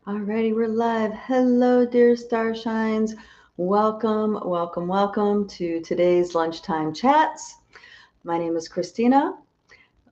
Alrighty, we're live. Hello, dear Starshines. Welcome, welcome, welcome to today's lunchtime chats. My name is Christina,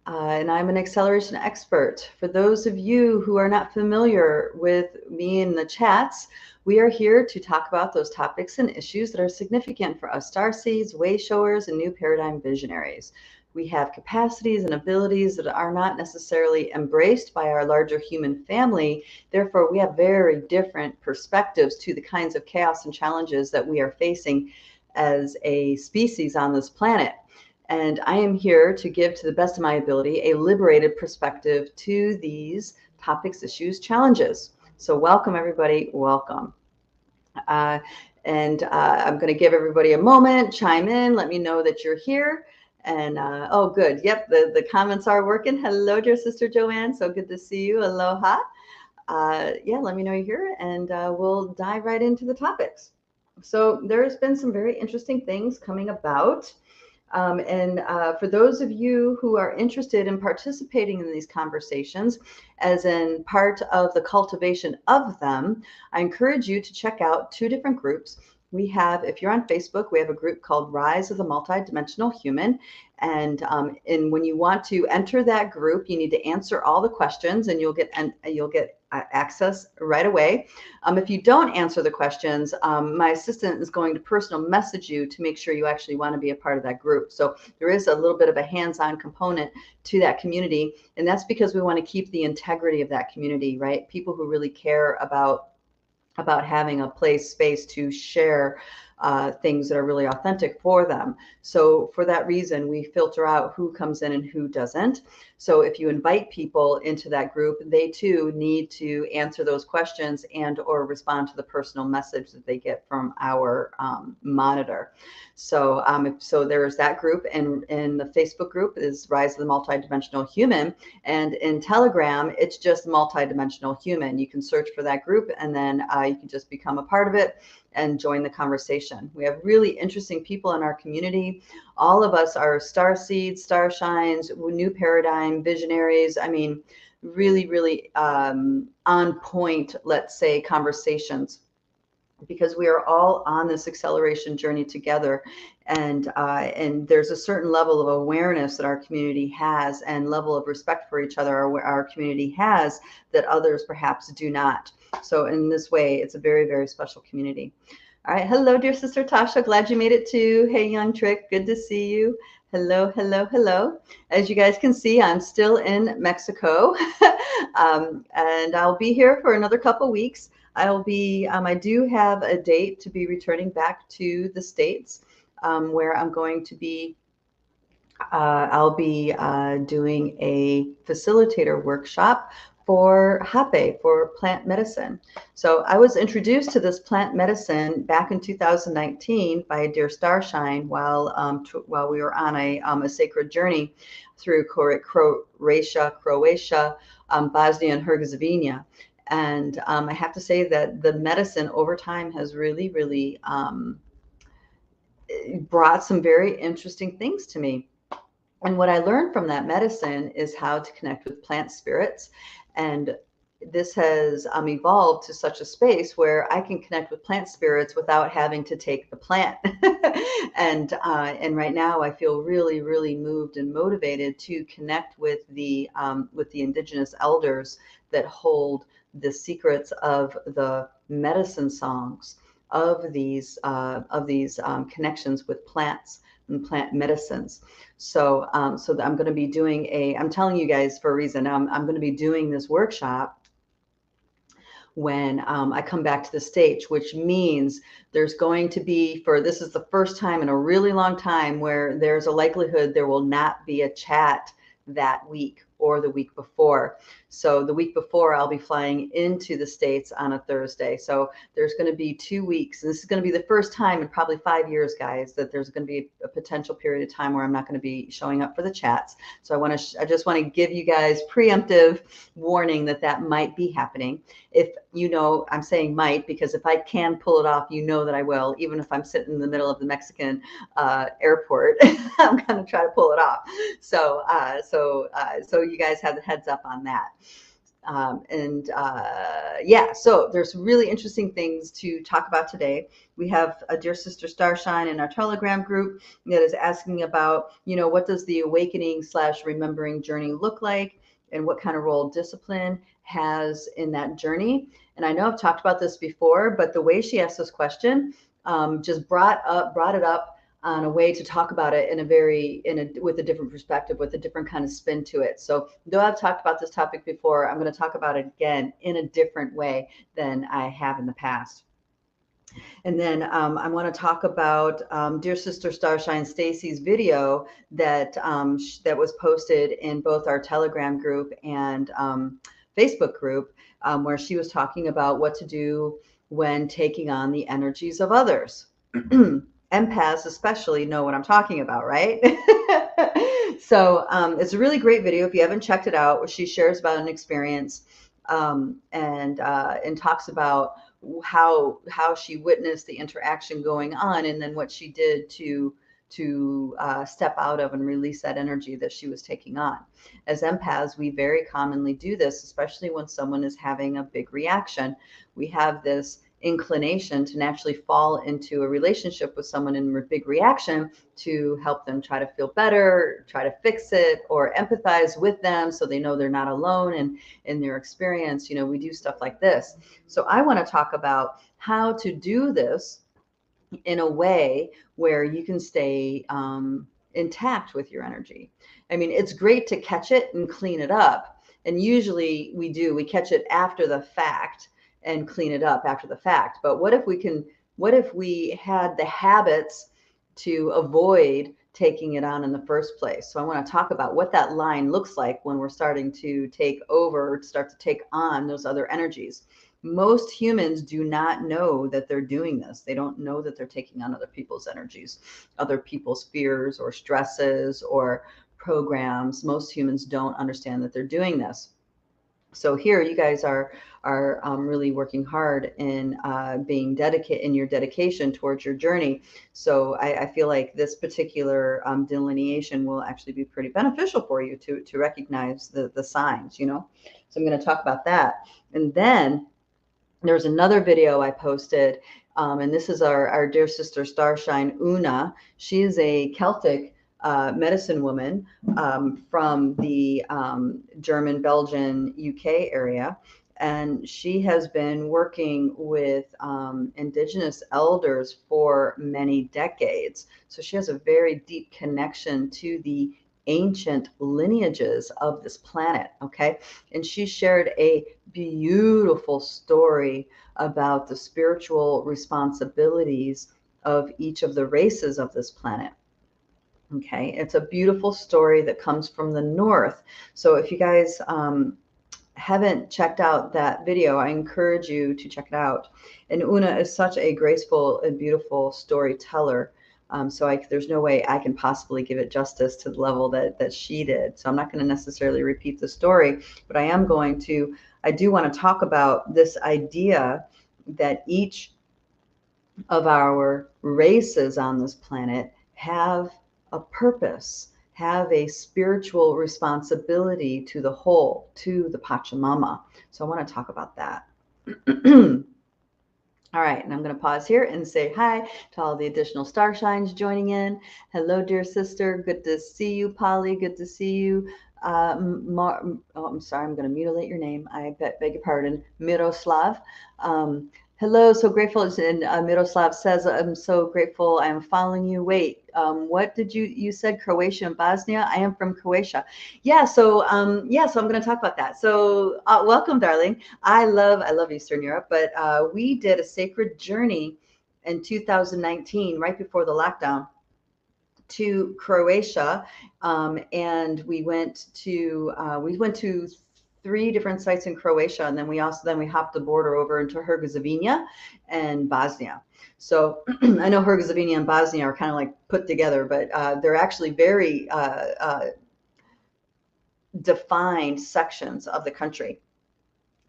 and I'm an acceleration expert. For those of you who are not familiar with me in the chats, we are here to talk about those topics and issues that are significant for us starseeds, way showers, and new paradigm visionaries. We have capacities and abilities that are not necessarily embraced by our larger human family. Therefore, we have very different perspectives to the kinds of chaos and challenges that we are facing as a species on this planet. And I am here to give, to the best of my ability, a liberated perspective to these topics, issues, challenges. So welcome, everybody. Welcome. Uh, I'm going to give everybody a moment, chime in, let me know that you're here. And oh, good. Yep, the comments are working. Hello, dear sister Joanne. So good to see you. Aloha. Yeah, let me know you're here, and we'll dive right into the topics. So there's been some very interesting things coming about. For those of you who are interested in participating in these conversations, as in part of the cultivation of them, I encourage you to check out two different groups. We have, if you're on Facebook, we have a group called Rise of the Multidimensional Human. And when you want to enter that group, you need to answer all the questions, and you'll get access right away. If you don't answer the questions, my assistant is going to personal message you to make sure you actually want to be a part of that group. So there is a little bit of a hands-on component to that community, and that's because we want to keep the integrity of that community, right? People who really care about having a space to share things that are really authentic for them. So for that reason, we filter out who comes in and who doesn't. So if you invite people into that group, they too need to answer those questions and or respond to the personal message that they get from our monitor. So so there's that group, and in the Facebook group is Rise of the Multidimensional Human, and in Telegram it's just Multidimensional Human. You can search for that group, and then you can just become a part of it and join the conversation. We have really interesting people in our community. All of us are starseeds, starshines, new paradigm visionaries. I mean, really, really on point, let's say, conversations, because we are all on this acceleration journey together. And there's a certain level of awareness that our community has, and level of respect for each other our community has, that others perhaps do not. So in this way, it's a very, very special community. All right. Hello, dear sister Tasha. Glad you made it too. Hey, young Trick. Good to see you. Hello, hello, hello. As you guys can see, I'm still in Mexico, and I'll be here for another couple weeks. I do have a date to be returning back to the States, where I'm going to be, I'll be doing a facilitator workshop for Hape, for plant medicine. So I was introduced to this plant medicine back in 2019 by dear Starshine while we were on a sacred journey through Croatia, Bosnia and Herzegovina. And I have to say that the medicine over time has really, really brought some very interesting things to me. And what I learned from that medicine is how to connect with plant spirits. And this has evolved to such a space where I can connect with plant spirits without having to take the plant. And right now I feel really, really moved and motivated to connect with the indigenous elders that hold the secrets of the medicine songs of these connections with plants and plant medicines. So I'm going to be doing I'm telling you guys for a reason. I'm going to be doing this workshop when I come back to the States, which means there's going to be, this is the first time in a really long time where there's a likelihood there will not be a chat that week or the week before. So the week before, I'll be flying into the States on a Thursday. So there's going to be 2 weeks. And this is going to be the first time in probably 5 years, guys, that there's going to be a potential period of time where I'm not going to be showing up for the chats. So I just want to give you guys preemptive warning that might be happening. If I'm saying might, because if I can pull it off, that I will, even if I'm sitting in the middle of the Mexican airport, I'm going to try to pull it off. So you guys have the heads up on that. Yeah, so there's really interesting things to talk about today. We have a dear sister Starshine in our Telegram group that is asking about, what does the awakening / remembering journey look like, and what kind of role discipline has in that journey. And I know I've talked about this before, but the way she asked this question just brought it up on a way to talk about it with a different perspective, with a different kind of spin to it. So though I've talked about this topic before, I'm going to talk about it again in a different way than I have in the past. And then I want to talk about dear sister Starshine Stacy's video that that was posted in both our Telegram group and Facebook group, where she was talking about what to do when taking on the energies of others. Empaths especially know what I'm talking about, right? So it's a really great video. If you haven't checked it out, where she shares about an experience and talks about how she witnessed the interaction going on, and then what she did to step out of and release that energy that she was taking on. As empaths, we very commonly do this, especially when someone is having a big reaction. We have this inclination to naturally fall into a relationship with someone in a big reaction to help them try to feel better, try to fix it, or empathize with them so they know they're not alone in their experience. We do stuff like this. So I want to talk about how to do this in a way where you can stay intact with your energy. I mean, it's great to catch it and clean it up. And usually we catch it after the fact and clean it up after the fact. But what if we had the habits to avoid taking it on in the first place? So I want to talk about what that line looks like when we're starting to take over, start to take on those other energies. Most humans do not know that they're doing this. They don't know that they're taking on other people's energies, other people's fears or stresses or programs. Most humans don't understand that they're doing this. So here you guys are really working hard in being dedicated in your dedication towards your journey. So I feel like this particular delineation will actually be pretty beneficial for you to recognize the signs, So I'm going to talk about that. And then there's another video I posted, and this is our dear sister Starshine Oona. She is a Celtic medicine woman from the German, Belgian, UK area. And she has been working with Indigenous elders for many decades. So she has a very deep connection to the ancient lineages of this planet. Okay. And she shared a beautiful story about the spiritual responsibilities of each of the races of this planet. Okay. It's a beautiful story that comes from the north. So if you guys haven't checked out that video, I encourage you to check it out. And Oona is such a graceful and beautiful storyteller. So there's no way I can possibly give it justice to the level that she did. So I'm not going to necessarily repeat the story, but I do want to talk about this idea that each of our races on this planet have a purpose, have a spiritual responsibility to the whole, to the Pachamama. So I want to talk about that. All right, and I'm going to pause here and say hi to all the additional starshines joining in. Hello, dear sister. Good to see you, Polly. Good to see you. I'm sorry, I'm going to mutilate your name. I beg your pardon. Miroslav. Hello, so grateful. And Miroslav says, I'm so grateful. I am following you. Wait, what did you said Croatia and Bosnia? I am from Croatia. Yeah, so I'm going to talk about that. So welcome, darling. I love Eastern Europe, but we did a sacred journey in 2019, right before the lockdown, to Croatia, and we went to 3 different sites in Croatia, and then we hopped the border over into Herzegovina and Bosnia. So I know Herzegovina and Bosnia are kind of like put together, but they're actually very defined sections of the country.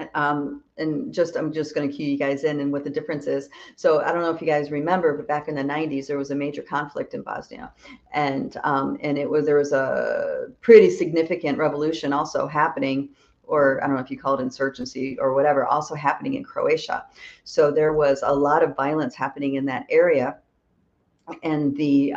And I'm just going to cue you guys in and what the difference is. So I don't know if you guys remember, but back in the 90s, there was a major conflict in Bosnia, and there was a pretty significant revolution also happening or I don't know if you call it insurgency or whatever, also happening in Croatia. So there was a lot of violence happening in that area, and the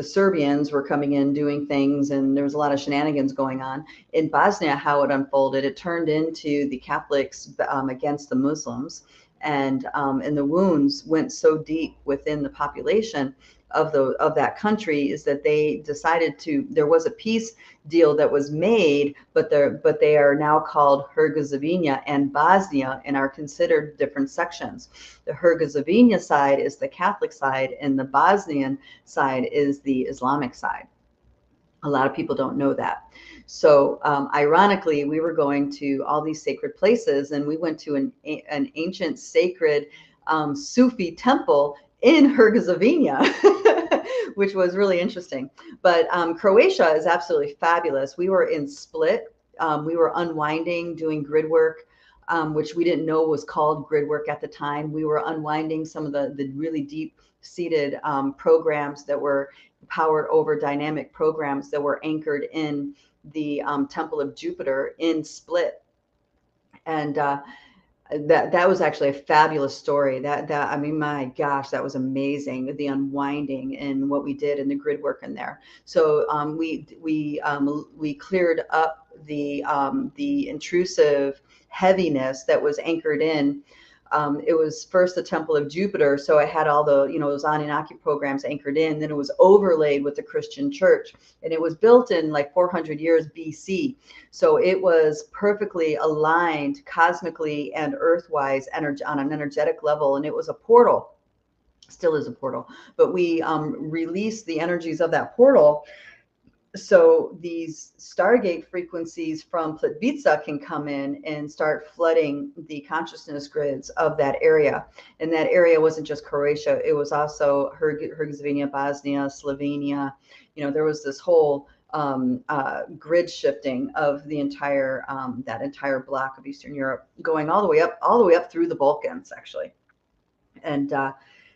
Serbians were coming in doing things, and there was a lot of shenanigans going on. In Bosnia, how it unfolded, it turned into the Catholics against the Muslims, and the wounds went so deep within the population of that country is that they decided to. There was a peace deal that was made, but they are now called Herzegovina and Bosnia and are considered different sections. The Herzegovina side is the Catholic side, and the Bosnian side is the Islamic side. A lot of people don't know that. So ironically, we were going to all these sacred places, and we went to an ancient sacred Sufi temple in Herzegovina, which was really interesting. But Croatia is absolutely fabulous. We were in Split. We were unwinding, doing grid work, which we didn't know was called grid work at the time. We were unwinding some of the really deep-seated programs that were powered over dynamic programs that were anchored in the Temple of Jupiter in Split. And that was actually a fabulous story. That I mean, my gosh, that was amazing. The unwinding and what we did and the grid work in there. So we cleared up the intrusive heaviness that was anchored in. It was first the Temple of Jupiter, so it had all the, those Anunnaki programs anchored in. Then it was overlaid with the Christian church, and it was built in like 400 years BC. So it was perfectly aligned cosmically and earthwise on an energetic level, and it was a portal, still is a portal. But we released the energies of that portal, so these Stargate frequencies from Plitvice can come in and start flooding the consciousness grids of that area. And that area wasn't just Croatia, it was also Herzegovina, Bosnia, Slovenia. There was this whole grid shifting of the entire that entire block of Eastern Europe, going all the way up through the Balkans, actually. And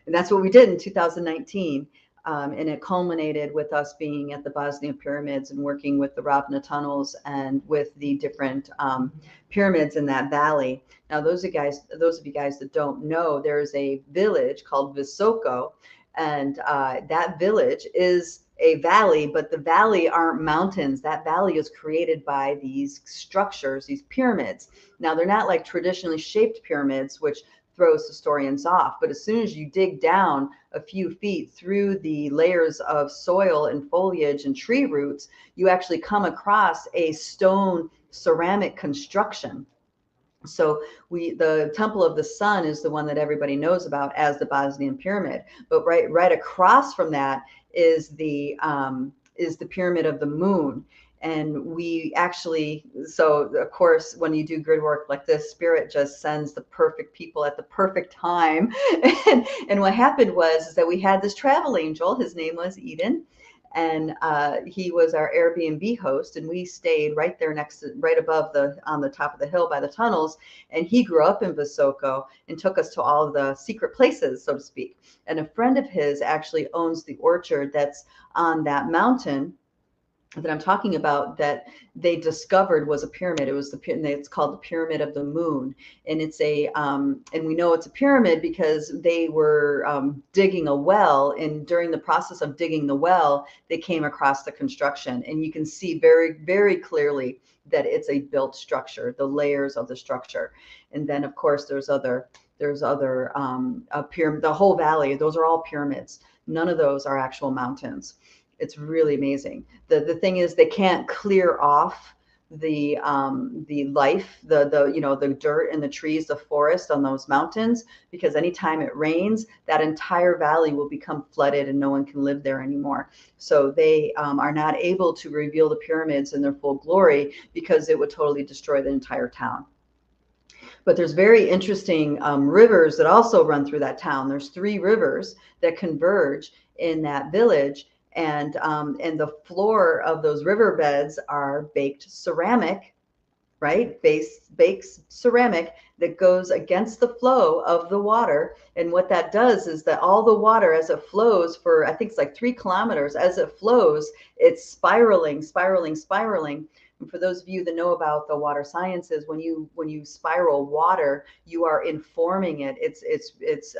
that's what we did in 2019. And it culminated with us being at the Bosnia pyramids and working with the Ravna tunnels and with the different pyramids in that valley. Now, those of you guys that don't know, there's a village called Visoko, and that village is a valley, but the valley aren't mountains. That valley is created by these structures, these pyramids. Now, they're not like traditionally shaped pyramids, which throws historians off. But as soon as you dig down a few feet through the layers of soil and foliage and tree roots, you actually come across a stone ceramic construction. So the Temple of the Sun is the one that everybody knows about as the Bosnian pyramid. But right across from that is the Pyramid of the Moon. And we actually, so of course, when you do grid work like this, Spirit just sends the perfect people at the perfect time. And what happened was that we had this travel angel. His name was Eden. And he was our Airbnb host, and we stayed right there right above on the top of the hill by the tunnels. And he grew up in Visoko and took us to all of the secret places, so to speak. And a friend of his actually owns the orchard that's on that mountain that I'm talking about, that they discovered was a pyramid. It's called the Pyramid of the Moon, and it's and we know it's a pyramid because they were digging a well, and during the process of digging the well, they came across the construction, and you can see very, very clearly that it's a built structure, the layers of the structure. And then of course there's other pyramid, the whole valley, those are all pyramids. None of those are actual mountains. It's really amazing. The thing is, they can't clear off the life, the dirt and the trees, the forest on those mountains, because anytime it rains, that entire valley will become flooded and no one can live there anymore. So they are not able to reveal the pyramids in their full glory because it would totally destroy the entire town. But there's very interesting rivers that also run through that town. There's 3 rivers that converge in that village. And the floor of those riverbeds are baked ceramic, right? Baked ceramic that goes against the flow of the water. And what that does is that all the water, as it flows for, I think it's like 3 kilometers, as it flows, it's spiraling. And for those of you that know about the water sciences, when you spiral water, you are informing it. It's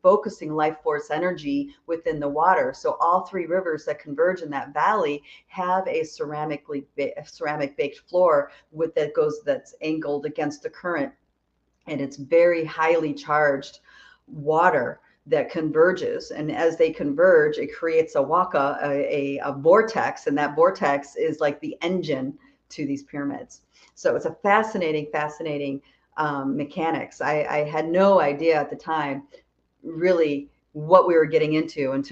focusing life force energy within the water. So all three rivers that converge in that valley have a ceramic baked floor that's angled against the current, and it's very highly charged water that converges. And as they converge, it creates a waka, a vortex, and that vortex is like the engine to these pyramids. So it's a fascinating mechanics. I had no idea at the time really what we were getting into and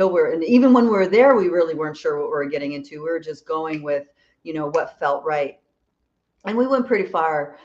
even when we were there, we really weren't sure what we were getting into. We were just going with, what felt right. And we went pretty far.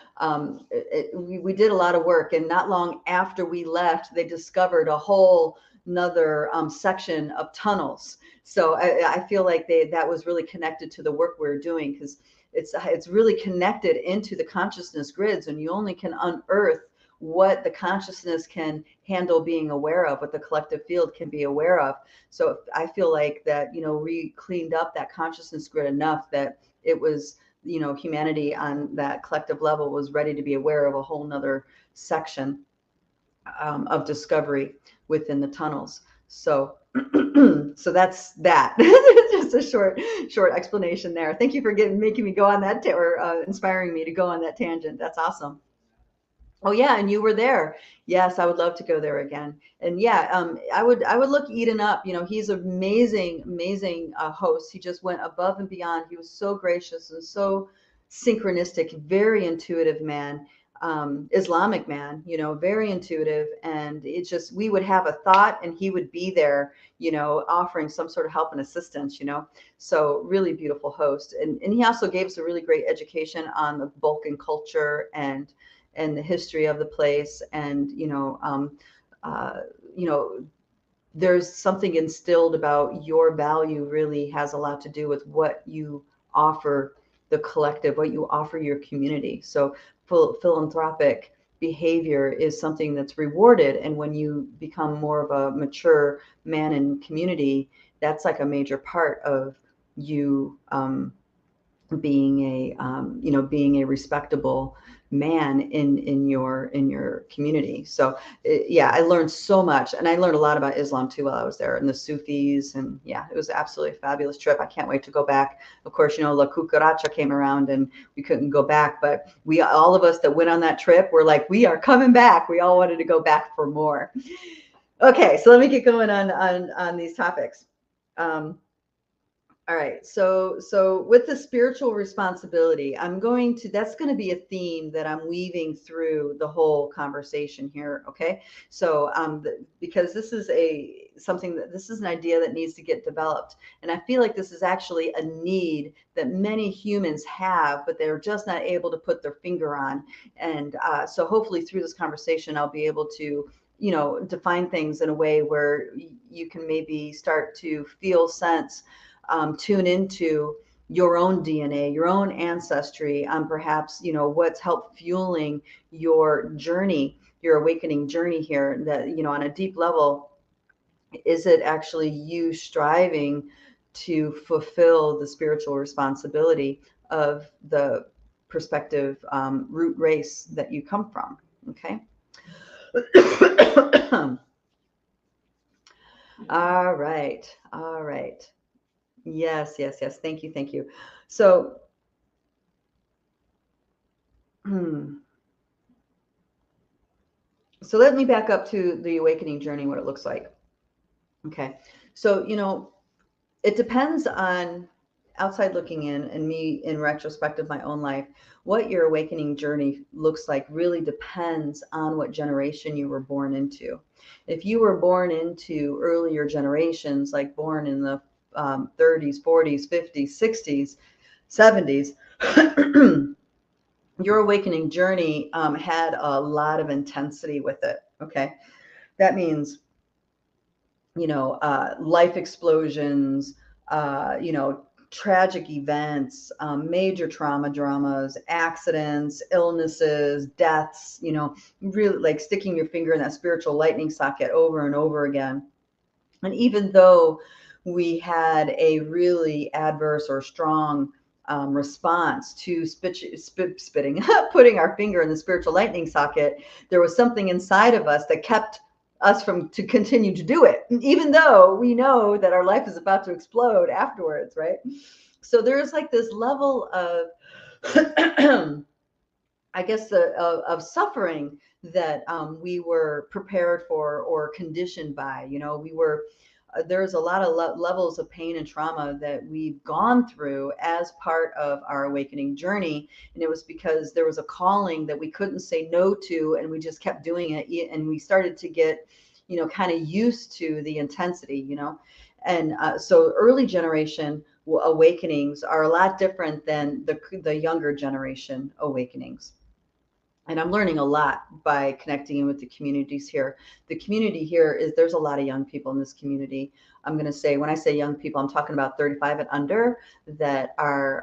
We did a lot of work, and not long after we left, they discovered a whole another section of tunnels. So I feel like that was really connected to the work we were doing, because it's really connected into the consciousness grids, and you only can unearth what the consciousness can handle being aware of, what the collective field can be aware of. So I feel like that, we cleaned up that consciousness grid enough that it was, humanity on that collective level was ready to be aware of a whole nother section of discovery within the tunnels. So, so that's that. Just a short explanation there. Thank you for making me go on that, or inspiring me to go on that tangent. That's awesome. Oh yeah, and you were there. Yes, I would love to go there again. And yeah, I would look Eden up. He's an amazing host. He just went above and beyond. He was so gracious and so synchronistic, very intuitive man, Islamic man. Very intuitive, and it's just we would have a thought, and he would be there. Offering some sort of help and assistance. So really beautiful host, and he also gave us a really great education on the Balkan culture and the history of the place. And there's something instilled about your value really has a lot to do with what you offer the collective, what you offer your community. So philanthropic behavior is something that's rewarded, and when you become more of a mature man in community, that's like a major part of you being a respectable man in your community. So yeah, I learned so much, and I learned a lot about Islam too while I was there, and the Sufis, and yeah, it was absolutely a fabulous trip. I can't wait to go back. Of course, La Cucaracha came around and we couldn't go back, but all of us that went on that trip were like, we are coming back. We all wanted to go back for more. Okay, so let me get going on these topics. All right. So with the spiritual responsibility, that's going to be a theme that I'm weaving through the whole conversation here. Okay. So, because this is this is an idea that needs to get developed. And I feel like this is actually a need that many humans have, but they're just not able to put their finger on. And so hopefully through this conversation, I'll be able to, define things in a way where you can maybe start to feel, sense, tune into your own DNA, your own ancestry, perhaps, what's helped fueling your journey, your awakening journey here, that, on a deep level, is it actually you striving to fulfill the spiritual responsibility of the perspective root race that you come from? Okay. All right. Yes. Thank you. So, so let me back up to the awakening journey, what it looks like. Okay. So, it depends on outside looking in and me in retrospect of my own life. What your awakening journey looks like really depends on what generation you were born into. If you were born into earlier generations, like born in the 30s, 40s, 50s, 60s, 70s, your awakening journey had a lot of intensity with it. Okay. That means, life explosions, tragic events, major dramas, accidents, illnesses, deaths, really like sticking your finger in that spiritual lightning socket over and over again. And even though we had a really adverse or strong response to spitting, putting our finger in the spiritual lightning socket, there was something inside of us that kept us from to continue to do it, even though we know that our life is about to explode afterwards, right? So there's like this level of I guess of suffering that we were prepared for or conditioned by. We were there's a lot of levels of pain and trauma that we've gone through as part of our awakening journey, and it was because there was a calling that we couldn't say no to, and we just kept doing it, and we started to get kind of used to the intensity. And so early generation awakenings are a lot different than the younger generation awakenings. And I'm learning a lot by connecting in with the communities here. The community here is, there's a lot of young people in this community. I'm going to say, when I say young people, I'm talking about 35 and under that are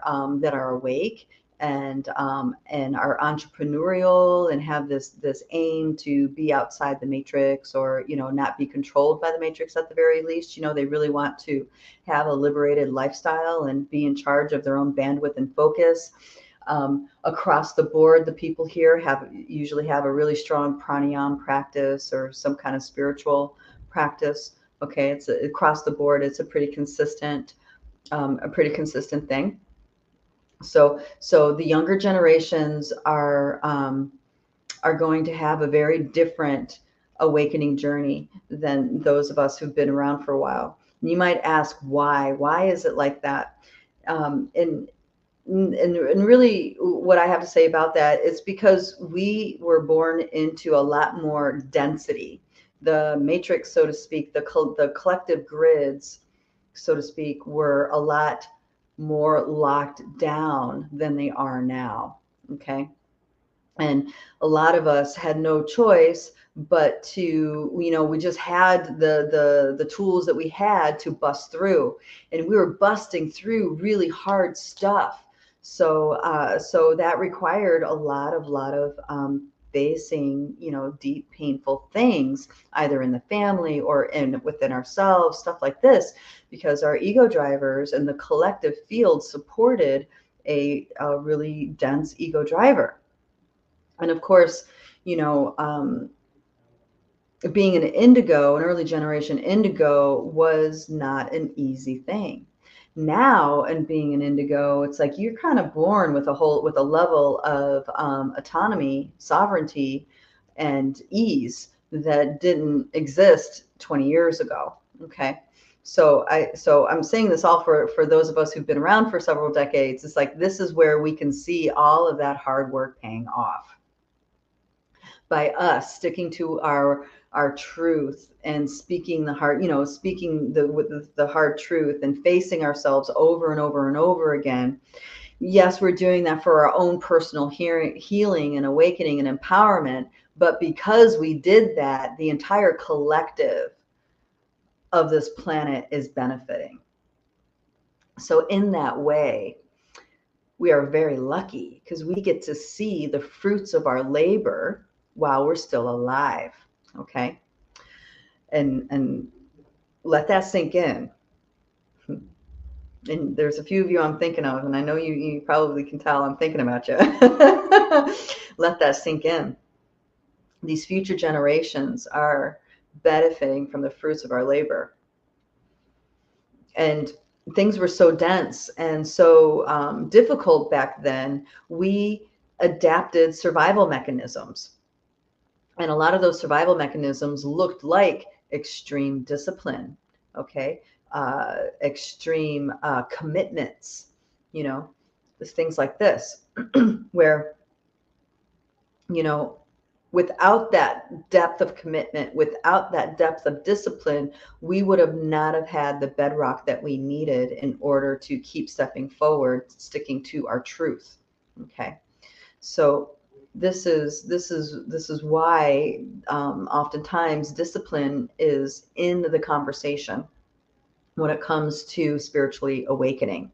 awake and are entrepreneurial and have this aim to be outside the matrix, or not be controlled by the matrix at the very least. They really want to have a liberated lifestyle and be in charge of their own bandwidth and focus. Across the board, the people here usually have a really strong pranayama practice or some kind of spiritual practice. Okay, it's across the board. It's a pretty consistent thing. So the younger generations are going to have a very different awakening journey than those of us who've been around for a while. And you might ask why? Why is it like that? And really what I have to say about that is because we were born into a lot more density. The matrix, so to speak, the collective grids, so to speak, were a lot more locked down than they are now. Okay. And a lot of us had no choice but to, we just had the tools that we had to bust through, and we were busting through really hard stuff. So that required a lot of facing, deep, painful things, either in the family or within ourselves, stuff like this, because our ego drivers and the collective field supported a really dense ego driver. And of course, being an indigo, an early generation indigo, was not an easy thing. Now, and being an indigo, it's like you're kind of born with a level of autonomy, sovereignty, and ease that didn't exist 20 years ago. Okay. So I'm saying this all for those of us who've been around for several decades. It's like, this is where we can see all of that hard work paying off by us sticking to our truth and speaking the heart, speaking the hard truth and facing ourselves over and over and over again. Yes, we're doing that for our own personal healing and awakening and empowerment, but because we did that, the entire collective of this planet is benefiting. So in that way, we are very lucky because we get to see the fruits of our labor while we're still alive. Okay. And let that sink in. And there's a few of you I'm thinking of, and I know you probably can tell I'm thinking about you. Let that sink in. These future generations are benefiting from the fruits of our labor. And things were so dense and so difficult back then, we adapted survival mechanisms. And a lot of those survival mechanisms looked like extreme discipline, okay, extreme commitments, things like this, where, without that depth of commitment, without that depth of discipline, we would have not have had the bedrock that we needed in order to keep stepping forward, sticking to our truth. Okay, so this is why oftentimes discipline is in the conversation when it comes to spiritually awakening.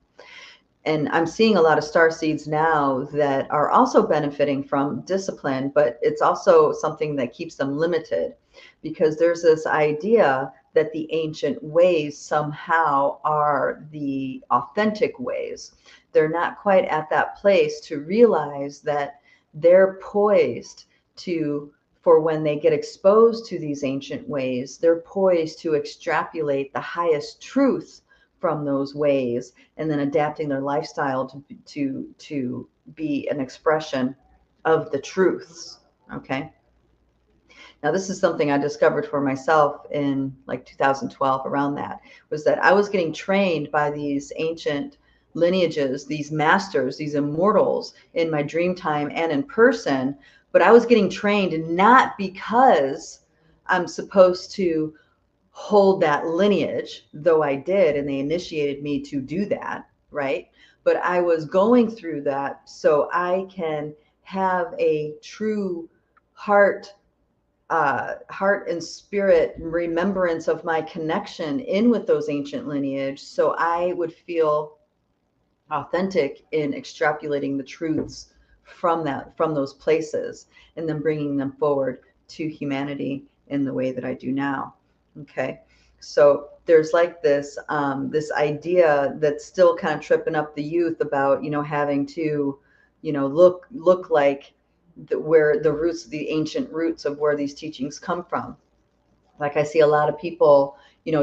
And I'm seeing a lot of starseeds now that are also benefiting from discipline, but it's also something that keeps them limited, because there's this idea that the ancient ways somehow are the authentic ways, they're not quite at that place to realize that they're poised to, for when they get exposed to these ancient ways, they're poised to extrapolate the highest truth from those ways, and then adapting their lifestyle to be an expression of the truths. Okay. Now, this is something I discovered for myself in like 2012, around that, was that I was getting trained by these ancient lineages, these masters, these immortals in my dream time and in person. But I was getting trained not because I'm supposed to hold that lineage, though I did, and they initiated me to do that, right? But I was going through that so I can have a true heart heart and spirit remembrance of my connection in with those ancient lineage, so I would feel authentic in extrapolating the truths from those places, and then bringing them forward to humanity in the way that I do now. Okay, so there's like this idea that's still kind of tripping up the youth about, having to, look like where the roots, the ancient roots of where these teachings come from. Like, I see a lot of people,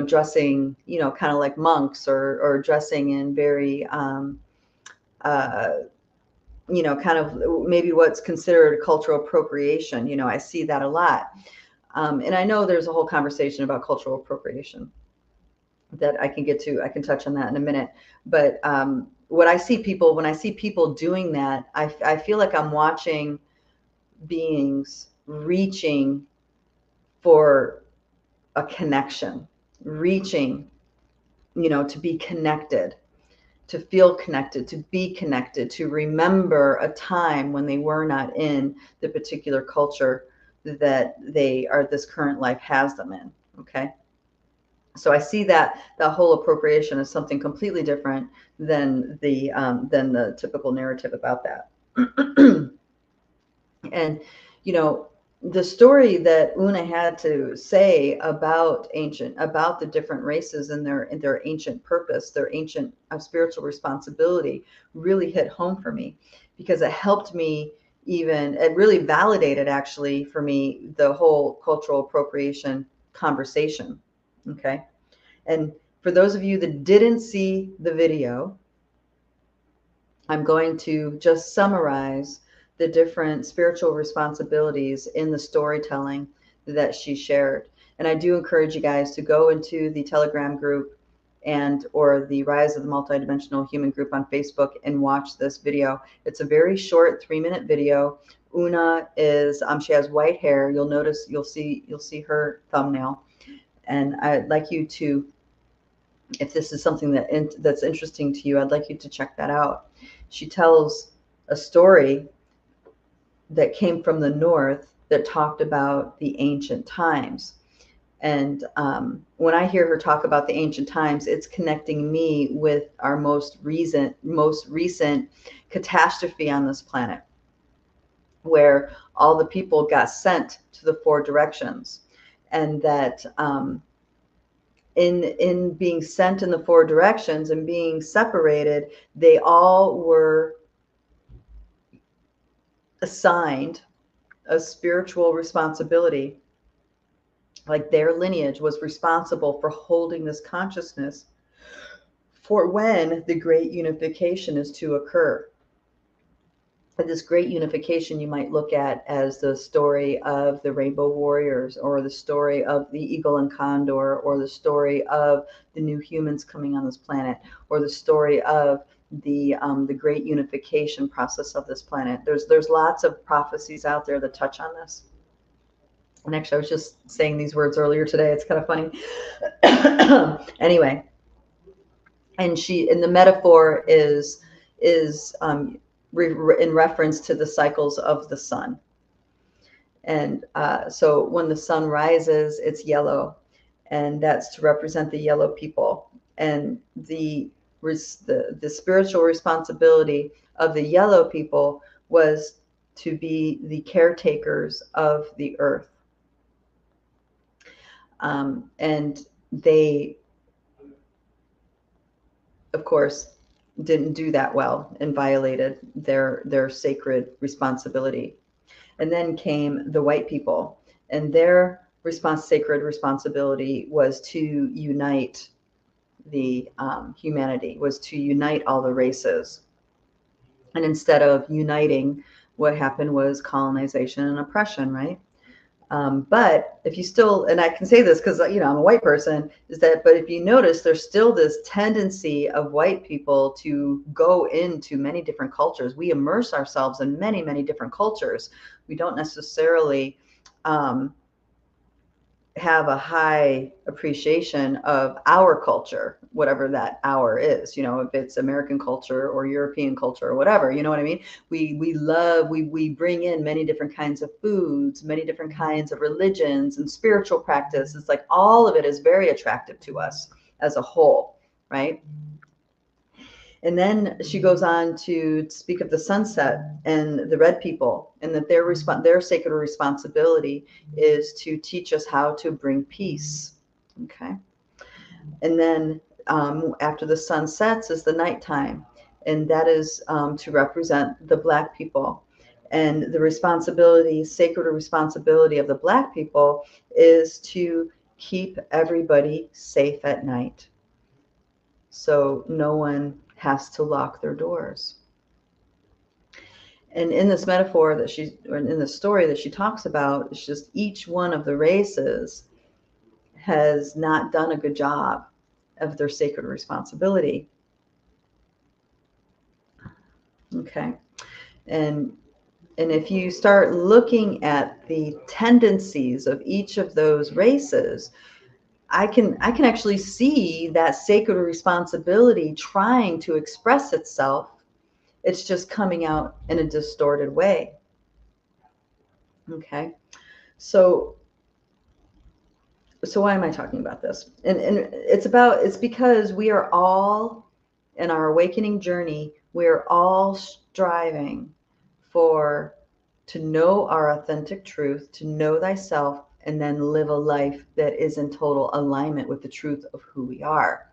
dressing, kind of like monks, or dressing in very, uh, kind of maybe what's considered cultural appropriation. I see that a lot. And I know there's a whole conversation about cultural appropriation that I can get to. I can touch on that in a minute. But when I see people doing that, I feel like I'm watching beings reaching for a connection, reaching, to be connected, to feel connected, to be connected, to remember a time when they were not in the particular culture that this current life has them in. Okay. So I see that the whole appropriation is something completely different than the typical narrative about that. And, the story that Oona had to say about the different races and their ancient purpose, their ancient spiritual responsibility, really hit home for me, because it helped me, it really validated, actually, for me, the whole cultural appropriation conversation. Okay. And for those of you that didn't see the video, I'm going to just summarize the different spiritual responsibilities in the storytelling that she shared. And I do encourage you guys to go into the Telegram group or the Rise of the Multidimensional Human group on Facebook and watch this video. It's a very short 3-minute video. Oona is she has white hair. You'll see her thumbnail. And I'd like you to, if this is something that's interesting to you, I'd like you to check that out. She tells a story that came from the north that talked about the ancient times. And when I hear her talk about the ancient times, it's connecting me with our most recent catastrophe on this planet, where all the people got sent to the 4 directions, and that in being sent in the 4 directions and being separated, they all were assigned a spiritual responsibility. Like, their lineage was responsible for holding this consciousness for when the great unification is to occur. And this great unification you might look at as the story of the Rainbow Warriors, or the story of the Eagle and Condor, or the story of the new humans coming on this planet, or the story of the great unification process of this planet. There's lots of prophecies out there that touch on this. And actually, I was just saying these words earlier today. It's kind of funny. Anyway, and the metaphor is in reference to the cycles of the sun. And so when the sun rises, it's yellow, and that's to represent the yellow people. And the spiritual responsibility of the yellow people was to be the caretakers of the earth. And they, of course, didn't do that well and violated their sacred responsibility. And then came the white people, and their sacred responsibility was to unite the humanity, was to unite all the races. And instead of uniting, what happened was colonization and oppression, right? But if you still, and I can say this because, you know, I'm a white person, is that, but if you notice, there's still this tendency of white people to go into many different cultures. We immerse ourselves in many, many different cultures. We don't necessarily have a high appreciation of our culture, whatever that our is, you know, if it's American culture or European culture or whatever, you know what I mean? We bring in many different kinds of foods, many different kinds of religions and spiritual practice. It's like all of it is very attractive to us as a whole, right? And then she goes on to speak of the sunset and the red people, and that their sacred responsibility is to teach us how to bring peace. Okay. And then after the sun sets is the nighttime, and that is to represent the Black people. And the responsibility, sacred responsibility of the Black people is to keep everybody safe at night, so no one has to lock their doors. And in this metaphor that or in the story that she talks about, it's just each one of the races has not done a good job of their sacred responsibility. Okay. And if you start looking at the tendencies of each of those races, I can actually see that sacred responsibility trying to express itself. It's just coming out in a distorted way. Okay. So why am I talking about this? And it's because we are all, in our awakening journey, we are all striving to know our authentic truth, to know thyself, and then live a life that is in total alignment with the truth of who we are.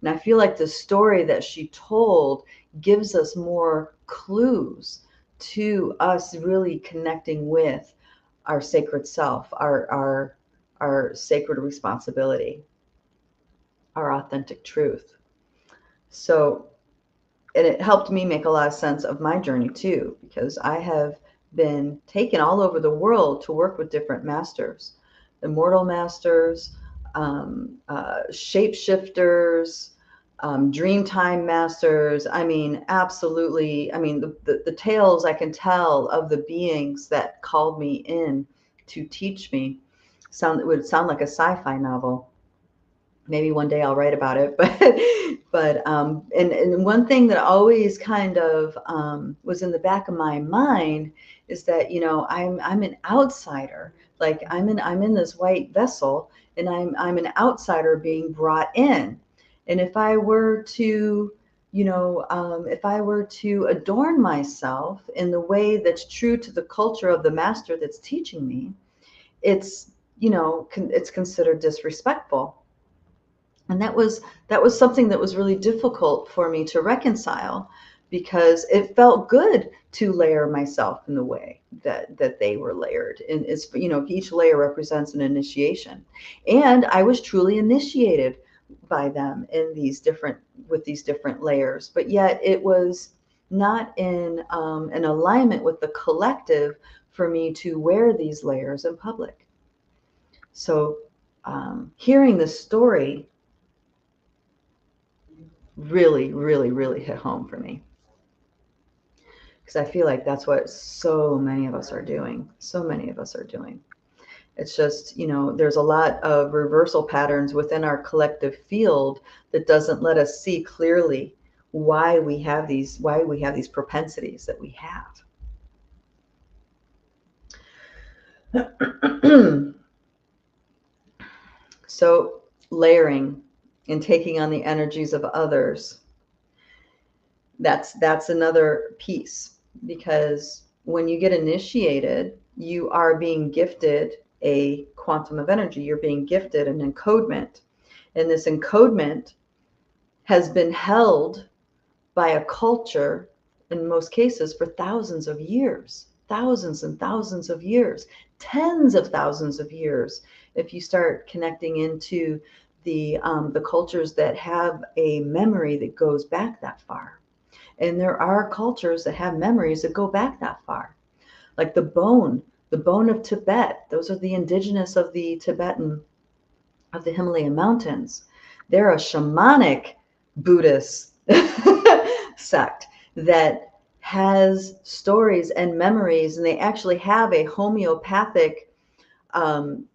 And I feel like the story that she told gives us more clues to us really connecting with our sacred self, our sacred responsibility, our authentic truth. So, and it helped me make a lot of sense of my journey too, because I have been taken all over the world to work with different masters, immortal masters, shapeshifters, dreamtime masters. I mean, absolutely. I mean, the tales I can tell of the beings that called me in to teach me would sound like a sci-fi novel. Maybe one day I'll write about it, but and one thing that always kind of was in the back of my mind is that, you know, I'm an outsider. Like I'm in this white vessel, and I'm an outsider being brought in. And if I were to, you know, if I were to adorn myself in the way that's true to the culture of the master that's teaching me, it's, you know, it's considered disrespectful. And that was something that was really difficult for me to reconcile, because it felt good to layer myself in the way that they were layered. And it's, you know, each layer represents an initiation. And I was truly initiated by them with these different layers. But yet it was not in an alignment with the collective for me to wear these layers in public. So hearing this story really, really, really hit home for me, because I feel like that's what so many of us are doing. So many of us are doing. It's just, you know, there's a lot of reversal patterns within our collective field that doesn't let us see clearly why we have these propensities that we have. So layering and taking on the energies of others, that's another piece, because when you get initiated, you are being gifted a quantum of energy. You're being gifted an encodement, and this encodement has been held by a culture, in most cases, for thousands of years, thousands and thousands of years, tens of thousands of years. If you start connecting into the cultures that have a memory that goes back that far. And there are cultures that have memories that go back that far, like the bone of Tibet. Those are the indigenous of the Tibetan, of the Himalayan mountains. They're a shamanic Buddhist sect that has stories and memories, and they actually have a homeopathic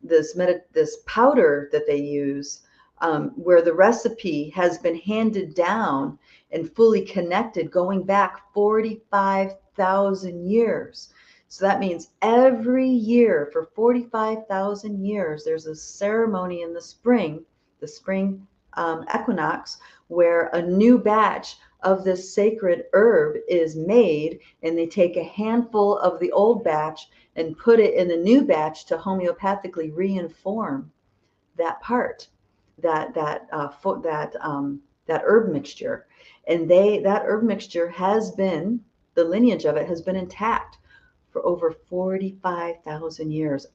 this powder that they use, where the recipe has been handed down and fully connected going back 45,000 years. So that means every year for 45,000 years, there's a ceremony in the spring equinox, where a new batch of this sacred herb is made, and they take a handful of the old batch and put it in the new batch to homeopathically reinform that part, that herb mixture. And that herb mixture has been, the lineage of it has been intact for over 45,000 years.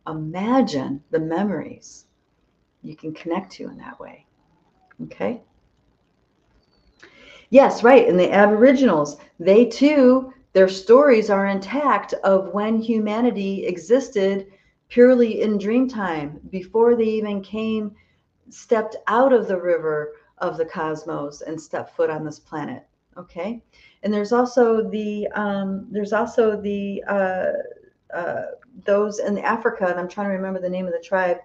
Imagine the memories you can connect to in that way. Okay. Yes, right. And the Aboriginals, they too, their stories are intact of when humanity existed purely in dream time, before they even stepped out of the river of the cosmos and stepped foot on this planet. Okay. And there's also those in Africa, and I'm trying to remember the name of the tribe.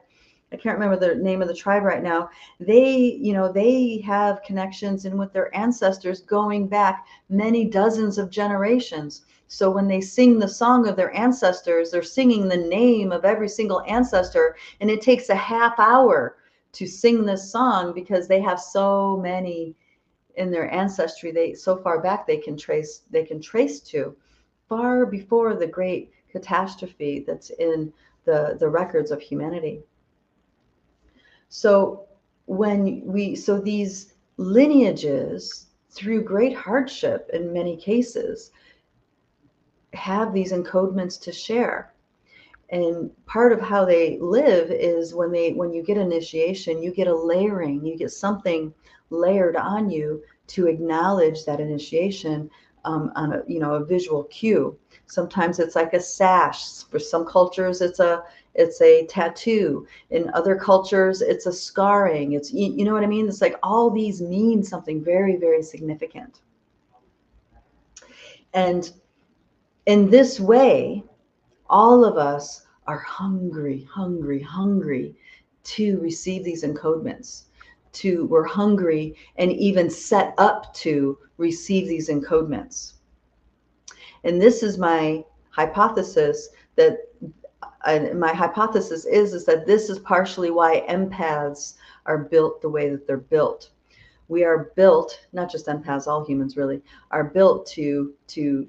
I can't remember the name of the tribe right now. They have connections in with their ancestors going back many dozens of generations. So when they sing the song of their ancestors, they're singing the name of every single ancestor, and it takes a half hour to sing this song because they have so many in their ancestry. They so far back they can trace to far before the great catastrophe that's in the records of humanity. So these lineages, through great hardship in many cases, have these encodements to share. And part of how they live is when you get initiation, you get a layering, you get something layered on you to acknowledge that initiation, on a visual cue. Sometimes it's like a sash. For some cultures, it's a tattoo. In other cultures, it's a scarring. It's, you know what I mean? It's like all these mean something very, very significant. And in this way, all of us are hungry to receive these encodements. We're hungry and even set up to receive these encodements. And this is my hypothesis, that is that this is partially why empaths are built the way that they're built. We are built, not just empaths, all humans really, are built to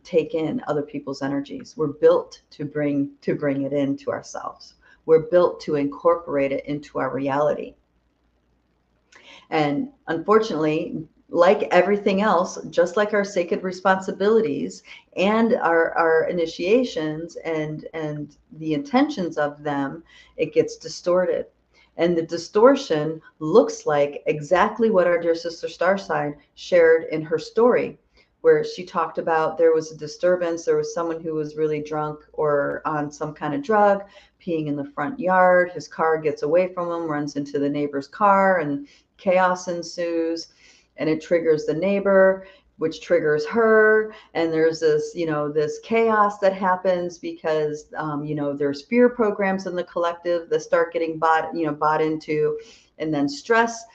take in other people's energies. We're built to bring it into ourselves. We're built to incorporate it into our reality. And unfortunately, like everything else, just like our sacred responsibilities and our initiations and the intentions of them, it gets distorted. And the distortion looks like exactly what our dear sister Star Sign shared in her story, where she talked about there was a disturbance. There was someone who was really drunk or on some kind of drug, peeing in the front yard. His car gets away from him, runs into the neighbor's car, and chaos ensues. And it triggers the neighbor, which triggers her. And there's this, this chaos that happens because, there's fear programs in the collective that start getting bought into, and then stress,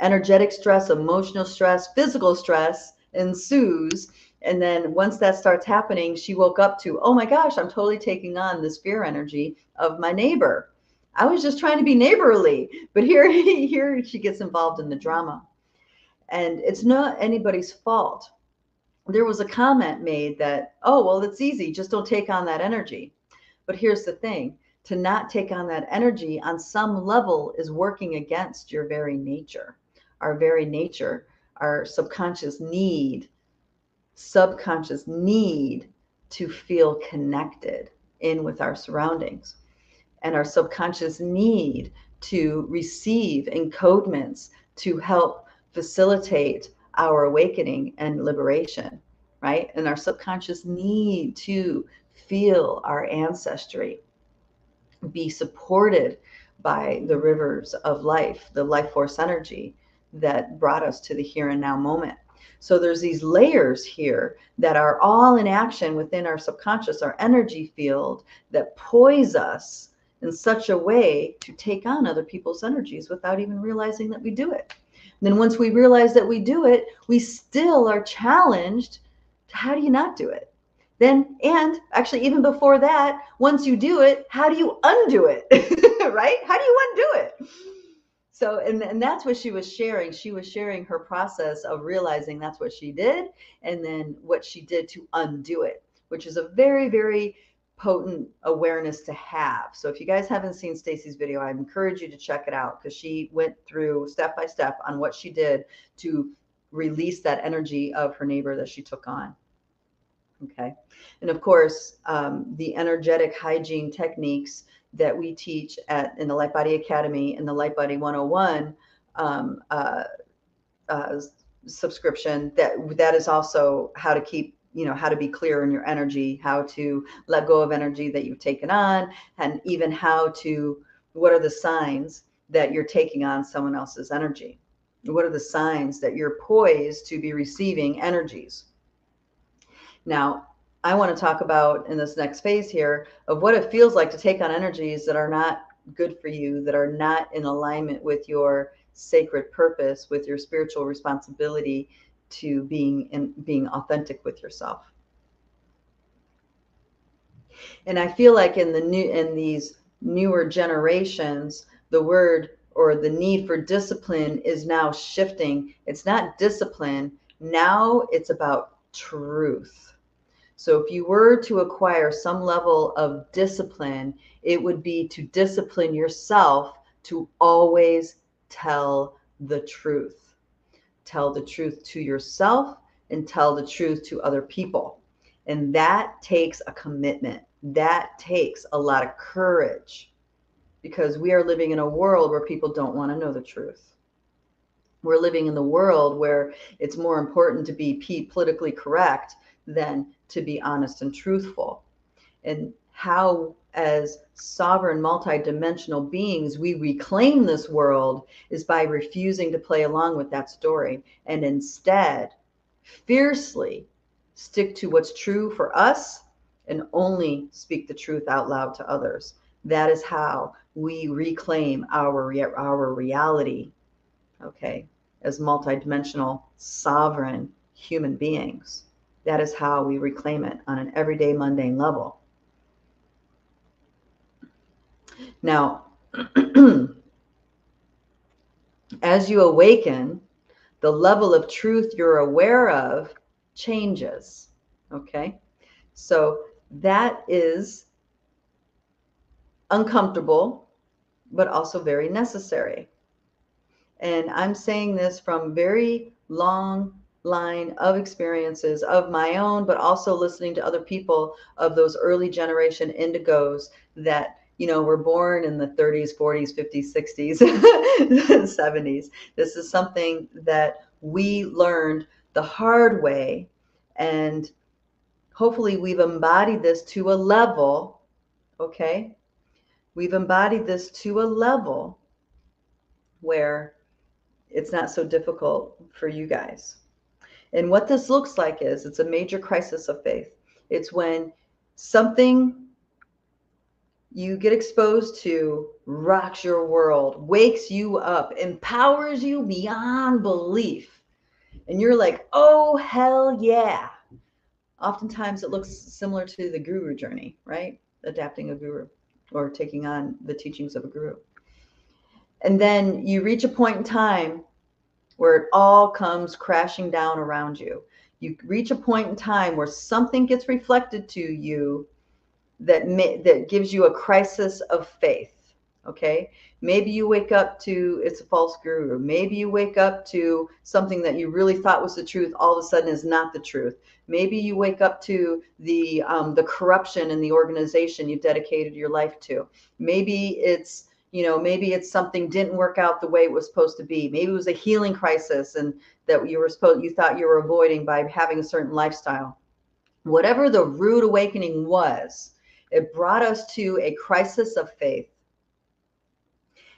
energetic stress, emotional stress, physical stress ensues. And then once that starts happening, she woke up to, oh my gosh, I'm totally taking on this fear energy of my neighbor. I was just trying to be neighborly, but here she gets involved in the drama. And it's not anybody's fault. There was a comment made that, oh, well, it's easy. Just don't take on that energy. But here's the thing. To not take on that energy on some level is working against your very nature. Our very nature, our subconscious need to feel connected in with our surroundings, and our subconscious need to receive encodements to help facilitate our awakening and liberation, right? And our subconscious need to feel our ancestry, be supported by the rivers of life, the life force energy that brought us to the here and now moment. So there's these layers here that are all in action within our subconscious, our energy field, that poise us in such a way to take on other people's energies without even realizing that we do it. And then once we realize that we do it, we still are challenged to, how do you not do it? Then, and actually even before that, once you do it, how do you undo it? Right? How do you undo it? So, and that's what she was sharing. She was sharing her process of realizing that's what she did, and then what she did to undo it, which is a very, very potent awareness to have. So if you guys haven't seen Stacy's video, I encourage you to check it out, because she went through step by step on what she did to release that energy of her neighbor that she took on. Okay. And of course, the energetic hygiene techniques that we teach in the Light Body Academy and the Light Body 101 subscription, that is also how to keep, how to be clear in your energy, how to let go of energy that you've taken on, and even what are the signs that you're taking on someone else's energy? What are the signs that you're poised to be receiving energies? Now, I want to talk about in this next phase here of what it feels like to take on energies that are not good for you, that are not in alignment with your sacred purpose, with your spiritual responsibility to being authentic with yourself. And I feel like in these newer generations, the word or the need for discipline is now shifting. It's not discipline. Now it's about truth. So if you were to acquire some level of discipline, it would be to discipline yourself to always tell the truth. Tell the truth to yourself and tell the truth to other people. And that takes a commitment. That takes a lot of courage, because we are living in a world where people don't want to know the truth. We're living in the world where it's more important to be politically correct than to be honest and truthful. And how, as sovereign multidimensional beings, we reclaim this world is by refusing to play along with that story, and instead fiercely stick to what's true for us and only speak the truth out loud to others. That is how we reclaim our reality, okay, as multidimensional sovereign human beings. That is how we reclaim it on an everyday mundane level. Now, as you awaken, the level of truth you're aware of changes. Okay? So that is uncomfortable, but also very necessary. And I'm saying this from very long line of experiences of my own, but also listening to other people of those early generation indigos that, were born in the 30s, 40s, 50s, 60s, 70s. This is something that we learned the hard way, and hopefully we've embodied this to a level, okay? We've embodied this to a level where it's not so difficult for you guys. And what this looks like is it's a major crisis of faith. It's when something you get exposed to rocks your world, wakes you up, empowers you beyond belief. And you're like, oh, hell yeah. Oftentimes it looks similar to the guru journey, right? Adapting a guru or taking on the teachings of a guru. And then you reach a point in time where it all comes crashing down around you. You reach a point in time where something gets reflected to you that gives you a crisis of faith. Okay, maybe you wake up to it's a false guru. Maybe you wake up to something that you really thought was the truth, all of a sudden is not the truth. Maybe you wake up to the corruption in the organization you dedicated your life to. Maybe it's, maybe it's something didn't work out the way it was supposed to be. Maybe it was a healing crisis and that you thought you were avoiding by having a certain lifestyle. Whatever the rude awakening was, it brought us to a crisis of faith.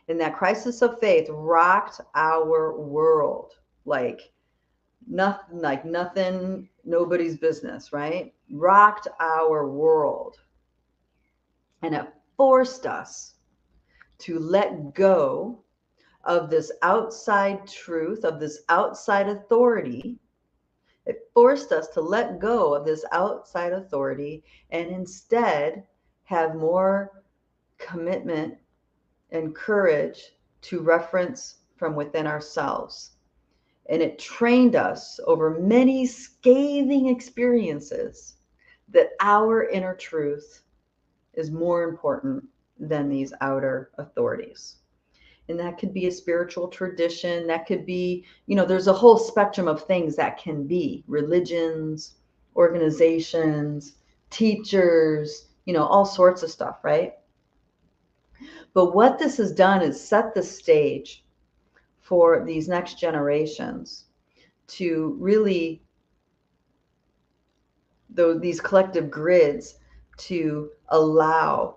And that crisis of faith rocked our world like nothing, nobody's business, right? Rocked our world. And it forced us to let go of this outside truth, of this outside authority. It forced us to let go of this outside authority and instead have more commitment and courage to reference from within ourselves. And it trained us over many scathing experiences that our inner truth is more important than these outer authorities. And that could be a spiritual tradition. That could be, there's a whole spectrum of things that can be religions, organizations, teachers, all sorts of stuff, right? But what this has done is set the stage for these next generations to really, these collective grids, to allow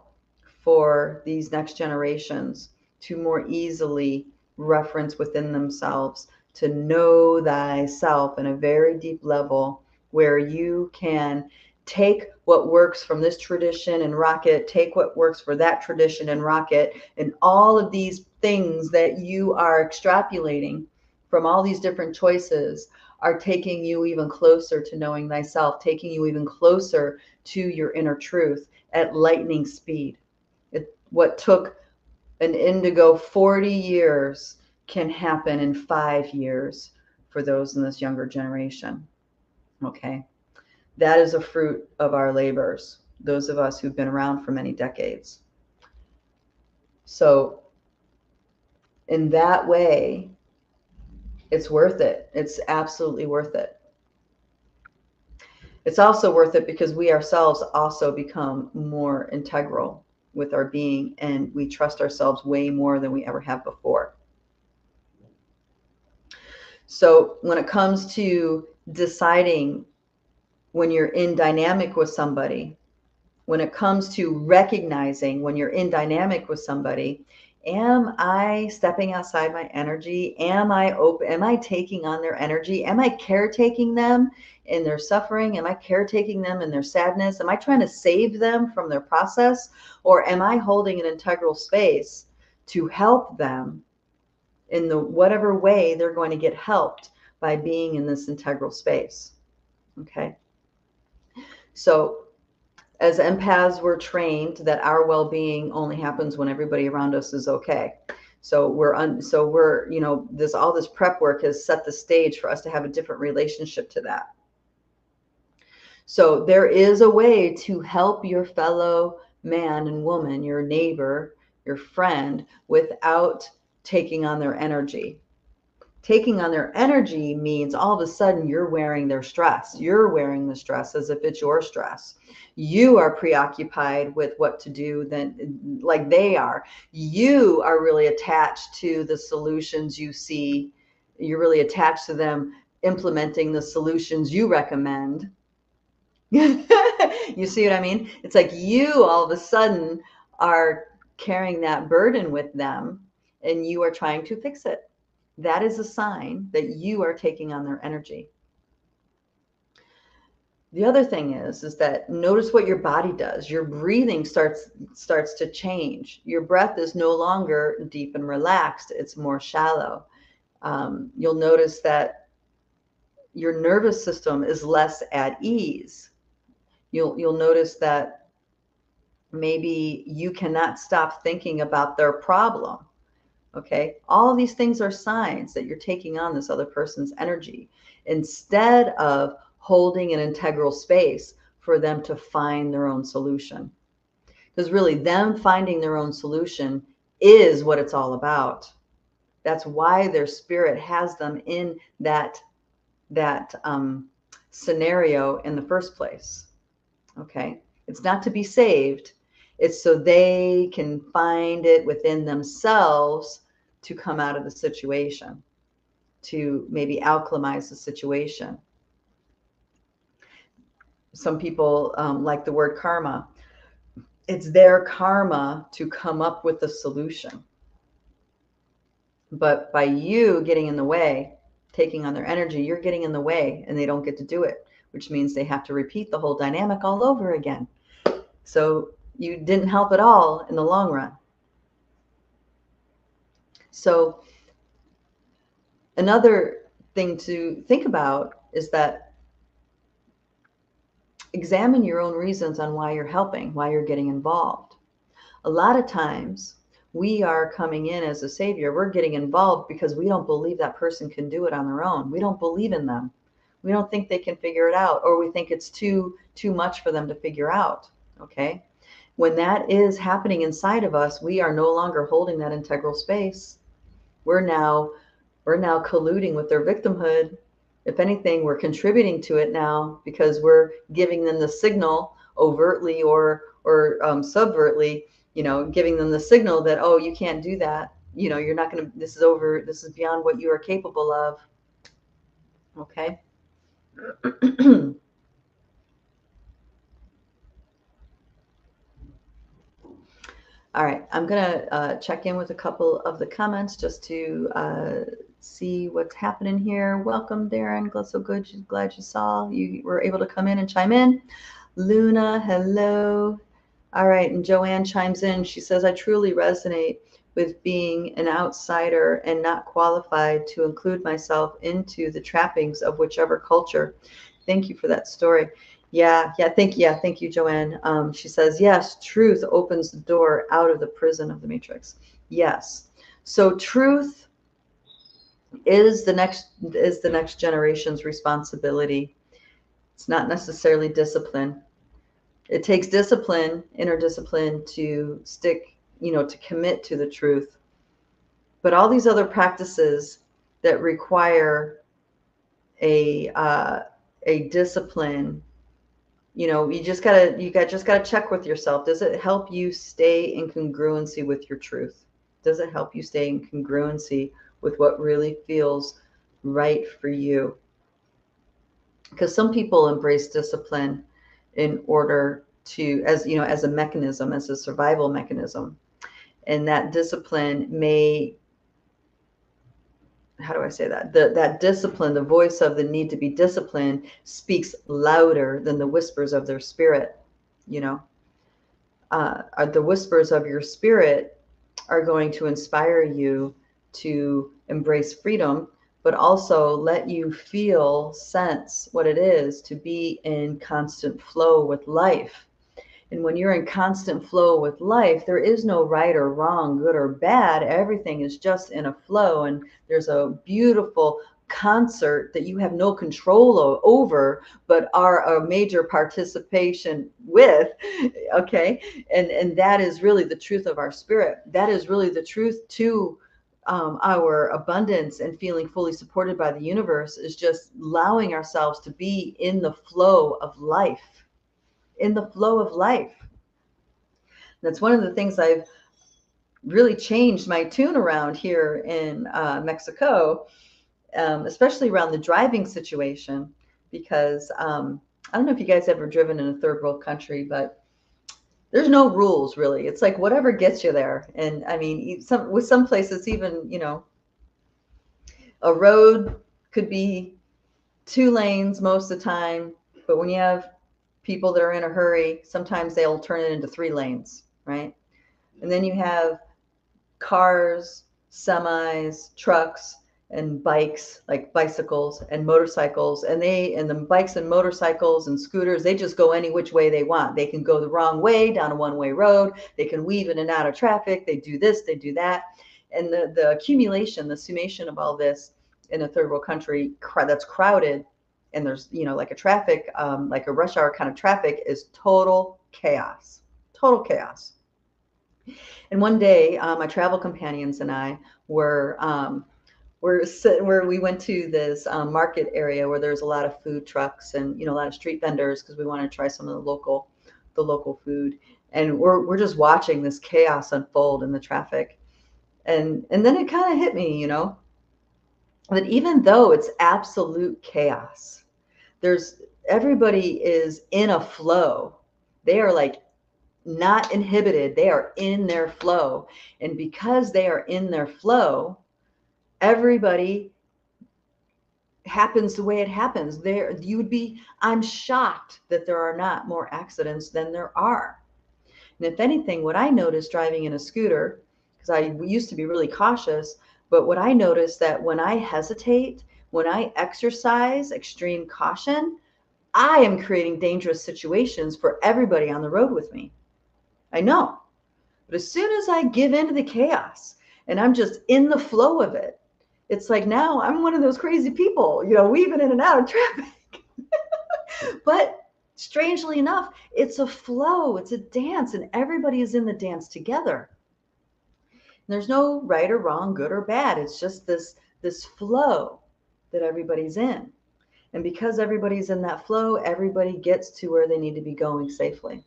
for these next generations to more easily reference within themselves, to know thyself in a very deep level where you can take what works from this tradition and rock it, take what works for that tradition and rock it, and all of these things that you are extrapolating from all these different choices are taking you even closer to knowing thyself, taking you even closer to your inner truth at lightning speed. What took an indigo 40 years can happen in 5 years for those in this younger generation. Okay. That is a fruit of our labors, those of us who've been around for many decades. So in that way, it's worth it. It's absolutely worth it. It's also worth it because we ourselves also become more integral with our being, and we trust ourselves way more than we ever have before. So when it comes to deciding when you're in dynamic with somebody, when it comes to recognizing when you're in dynamic with somebody, am I stepping outside my energy? Am I open? Am I taking on their energy? Am I caretaking them in their suffering? Am I caretaking them in their sadness? Am I trying to save them from their process? Or am I holding an integral space to help them in the whatever way they're going to get helped by being in this integral space? Okay. So as empaths, we're trained that our well-being only happens when everybody around us is okay. So all this prep work has set the stage for us to have a different relationship to that. So there is a way to help your fellow man and woman, your neighbor, your friend, without taking on their energy. Taking on their energy means all of a sudden you're wearing their stress. You're wearing the stress as if it's your stress. You are preoccupied with what to do then, like they are. You are really attached to the solutions you see. You're really attached to them implementing the solutions you recommend. You see what I mean? It's like you all of a sudden are carrying that burden with them and you are trying to fix it. That is a sign that you are taking on their energy. The other thing is that notice what your body does. Your breathing starts to change. Your breath is no longer deep and relaxed. It's more shallow. You'll notice that your nervous system is less at ease. You'll notice that maybe you cannot stop thinking about their problem. Okay, all of these things are signs that you're taking on this other person's energy instead of holding an integral space for them to find their own solution. Because really them finding their own solution is what it's all about. That's why their spirit has them in that scenario in the first place. Okay, it's not to be saved. It's so they can find it within themselves to come out of the situation, to maybe alchemize the situation. Some people like the word karma. It's their karma to come up with the solution. But by you getting in the way, taking on their energy, you're getting in the way and they don't get to do it, which means they have to repeat the whole dynamic all over again. So you didn't help at all in the long run. So another thing to think about is that examine your own reasons on why you're helping, why you're getting involved. A lot of times we are coming in as a savior. We're getting involved because we don't believe that person can do it on their own. We don't believe in them. We don't think they can figure it out, or we think it's too much for them to figure out. Okay. When that is happening inside of us, we are no longer holding that integral space. We're now colluding with their victimhood. If anything, we're contributing to it now because we're giving them the signal overtly or subvertly, giving them the signal that, oh, you can't do that. You're not going to, this is over. This is beyond what you are capable of. Okay. All right, I'm going to check in with a couple of the comments just to see what's happening here. Welcome, Darren. So good. Glad you saw. You were able to come in and chime in. Luna, hello. All right, and Joanne chimes in. She says, I truly resonate with being an outsider and not qualified to include myself into the trappings of whichever culture. Thank you for that story. Yeah, thank you, Joanne. She says, yes, truth opens the door out of the prison of the matrix. Yes. So truth is the next generation's responsibility. It's not necessarily discipline. It takes discipline, inner discipline, to stick, to commit to the truth. But all these other practices that require a discipline, you just gotta check with yourself. Does it help you stay in congruency with your truth? Does it help you stay in congruency with what really feels right for you? Because some people embrace discipline in order to, as a mechanism, as a survival mechanism. And that discipline may, how do I say that? That discipline, the voice of the need to be disciplined, speaks louder than the whispers of their spirit. The whispers of your spirit are going to inspire you to embrace freedom, but also let you sense what it is to be in constant flow with life. And when you're in constant flow with life, there is no right or wrong, good or bad. Everything is just in a flow. And there's a beautiful concert that you have no control over, but are a major participation with. Okay. And that is really the truth of our spirit. That is really the truth to our abundance and feeling fully supported by the universe, is just allowing ourselves to be in the flow of life. In the flow of life. That's one of the things I've really changed my tune around here in Mexico, especially around the driving situation, because I don't know if you guys ever driven in a third world country, but there's no rules really. It's like whatever gets you there. And I mean, with some places, even, a road could be 2 lanes most of the time, but when you have people that are in a hurry, sometimes they'll turn it into 3 lanes, right? And then you have cars, semis, trucks, and bikes, like bicycles and motorcycles. And the bikes and motorcycles and scooters, they just go any which way they want. They can go the wrong way down a one-way road. They can weave in and out of traffic. They do this, they do that. And the accumulation, the summation of all this in a third world country that's crowded, and there's, like a traffic, like a rush hour kind of traffic, is total chaos. And one day, my travel companions and I were where we went to this market area where there's a lot of food trucks and a lot of street vendors because we want to try some of the local food. And we're just watching this chaos unfold in the traffic. And then it kind of hit me, that even though it's absolute chaos, there's everybody is in a flow. They are like not inhibited. They are in their flow. And because they are in their flow, everybody happens the way it happens. I'm shocked that there are not more accidents than there are. And if anything, what I noticed driving in a scooter, because I used to be really cautious, but what I noticed that when I hesitate, when I exercise extreme caution, I am creating dangerous situations for everybody on the road with me. I know. But as soon as I give into the chaos and I'm just in the flow of it, it's like now I'm one of those crazy people, weaving in and out of traffic. But strangely enough, it's a flow, it's a dance, and everybody is in the dance together. And there's no right or wrong, good or bad. It's just this flow that everybody's in. And because everybody's in that flow, everybody gets to where they need to be going safely.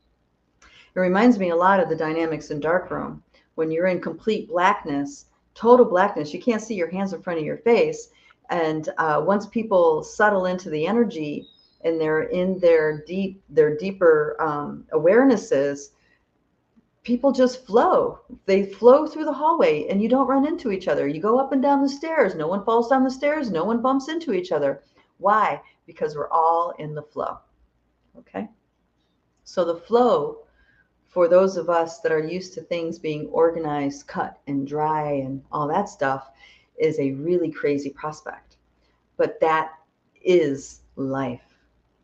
It reminds me a lot of the dynamics in darkroom. When you're in complete blackness, total blackness, you can't see your hands in front of your face. And once people settle into the energy and they're in their deeper awarenesses, people just flow. They flow through the hallway and you don't run into each other. You go up and down the stairs. No one falls down the stairs. No one bumps into each other. Why? Because we're all in the flow. Okay? So the flow, for those of us that are used to things being organized, cut and dry and all that stuff, is a really crazy prospect. But that is life,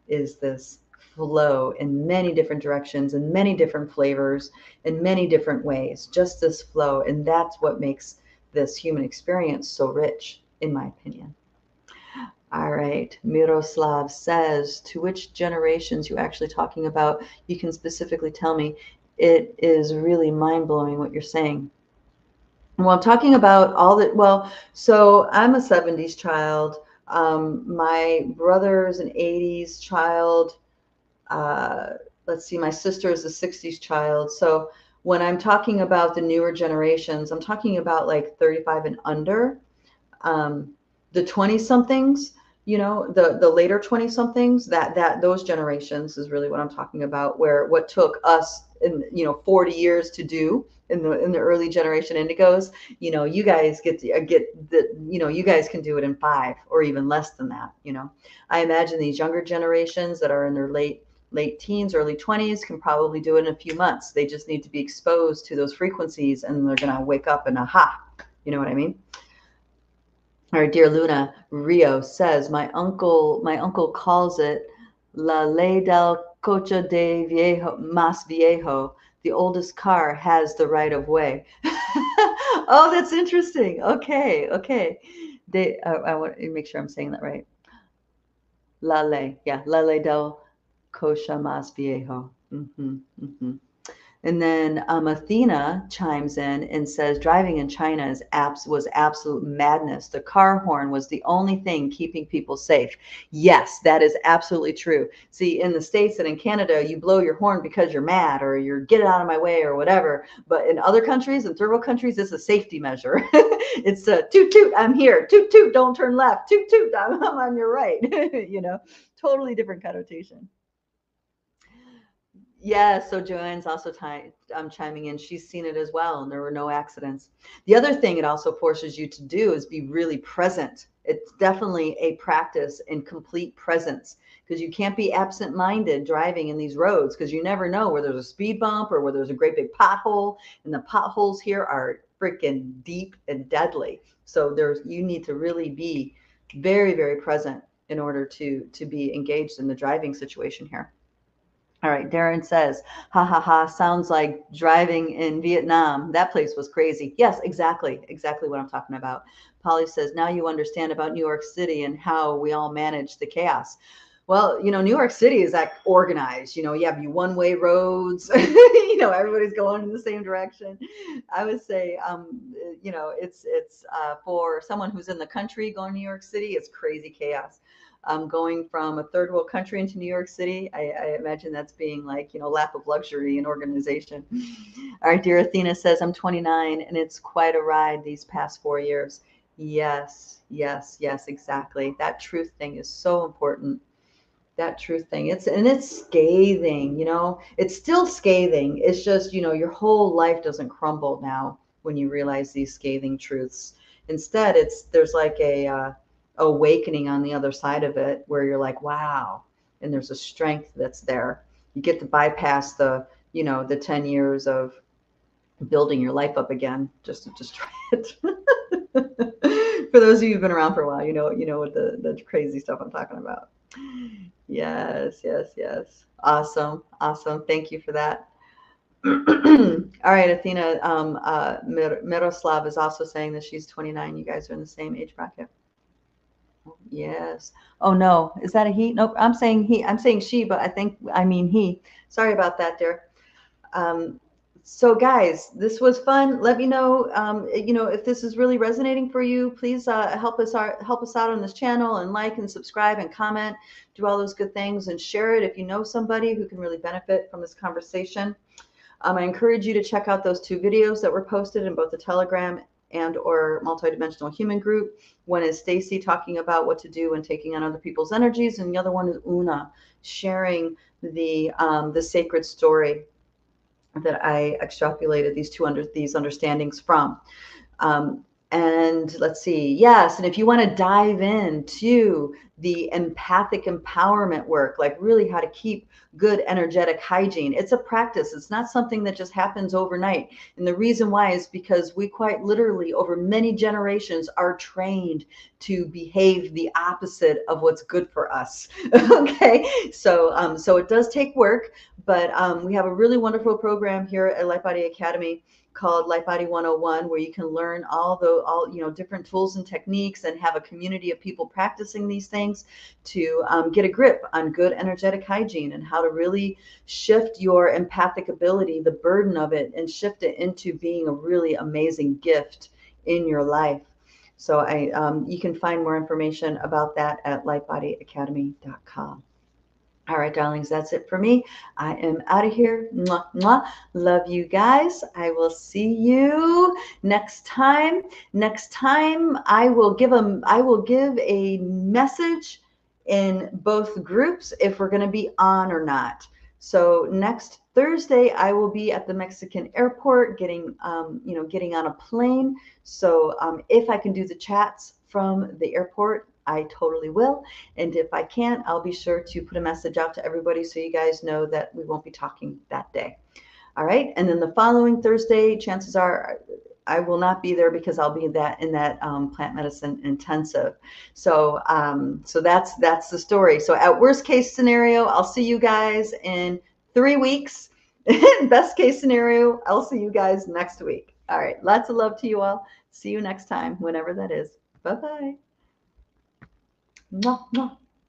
is this flow in many different directions, in many different flavors, in many different ways, just this flow. And that's what makes this human experience so rich, in my opinion. All right. Miroslav says, to which generations you actually talking about? You can specifically tell me. It is really mind-blowing what you're saying. Well, I'm talking about all that. Well, so I'm a 70s child. My brother's an 80s child. Let's see, my sister is a 60s child. So when I'm talking about the newer generations, I'm talking about like 35 and under. The 20-somethings, the later 20-somethings, that those generations is really what I'm talking about, where what took us 40 years to do in the early generation indigos, you guys you guys can do it in 5 or even less than that. I imagine these younger generations that are in their late teens, early 20s can probably do it in a few months. They just need to be exposed to those frequencies and they're going to wake up and aha, you know what I mean? Our dear Luna Rio says, my uncle calls it La Ley del Coche de Viejo, Mas Viejo. The oldest car has the right of way. Oh, that's interesting. Okay. I want to make sure I'm saying that right. La Ley del Coche Mas Viejo. And then Athena chimes in and says, driving in China was absolute madness. The car horn was the only thing keeping people safe. Yes, that is absolutely true. See, in the States and in Canada, you blow your horn because you're mad or you're get it out of my way or whatever. But in other countries, in third world countries, it's a safety measure. It's a toot, toot, I'm here. Toot, toot, don't turn left. Toot, toot, I'm on your right. Totally different connotation. Yeah, so Joanne's also chiming in. She's seen it as well, and there were no accidents. The other thing it also forces you to do is be really present. It's definitely a practice in complete presence, because you can't be absent-minded driving in these roads, because you never know where there's a speed bump or where there's a great big pothole, and the potholes here are freaking deep and deadly. So you need to really be very, very present in order to be engaged in the driving situation here. All right, Darren says, ha ha ha, sounds like driving in Vietnam. That place was crazy. Yes, exactly what I'm talking about. Polly says, now you understand about New York City and how we all manage the chaos. Well, New York City is like organized. You have your one-way roads. Everybody's going in the same direction. I would say, it's for someone who's in the country going to New York City, it's crazy chaos. Going from a third world country into New York City, I imagine that's being like, lap of luxury and organization. All right, dear Athena says, I'm 29 and it's quite a ride these past 4 years. Yes, yes, yes, exactly. That truth thing is so important. That truth thing. It's scathing, it's still scathing. It's just, your whole life doesn't crumble now when you realize these scathing truths. Instead, there's like a awakening on the other side of it where you're like, wow, and there's a strength that's there. You get to bypass the 10 years of building your life up again just to destroy it. For those of you who've been around for a while, you know what the crazy stuff I'm talking about. Yes, yes, yes. Awesome, awesome. Thank you for that. All right, Athena. Miroslav is also saying that she's 29. You guys are in the same age bracket. Yes. Oh no, is that a he? Nope. I'm saying he. I'm saying she, but I mean he. Sorry about that, dear. So guys, this was fun. Let me know, if this is really resonating for you. Please help us out on this channel and like and subscribe and comment, do all those good things, and share it if you know somebody who can really benefit from this conversation. I encourage you to check out those 2 videos that were posted in both the Telegram and or multidimensional human group. One is Stacy talking about what to do when taking on other people's energies, and the other one is Oona sharing the sacred story that I extrapolated these understandings from. And let's see, yes, and if you want to dive into the empathic empowerment work, like really how to keep good energetic hygiene, it's a practice. It's not something that just happens overnight. And the reason why is because we quite literally over many generations are trained to behave the opposite of what's good for us. Okay, so it does take work, but we have a really wonderful program here at Light Body Academy called Light Body 101, where you can learn all different tools and techniques and have a community of people practicing these things to get a grip on good energetic hygiene and how to really shift your empathic ability, the burden of it, and shift it into being a really amazing gift in your life. So you can find more information about that at lightbodyacademy.com. All right, darlings, that's it for me. I am out of here. Mwah, mwah. Love you guys. I will see you next time. Next time, I will give a message in both groups if we're going to be on or not. So next Thursday, I will be at the Mexican airport getting on a plane. So if I can do the chats from the airport, I totally will. And if I can't, I'll be sure to put a message out to everybody so you guys know that we won't be talking that day. All right. And then the following Thursday, chances are I will not be there because I'll be in that plant medicine intensive. So that's the story. So at worst case scenario, I'll see you guys in 3 weeks. Best case scenario, I'll see you guys next week. All right. Lots of love to you all. See you next time, whenever that is. Bye-bye. Mwah, mwah.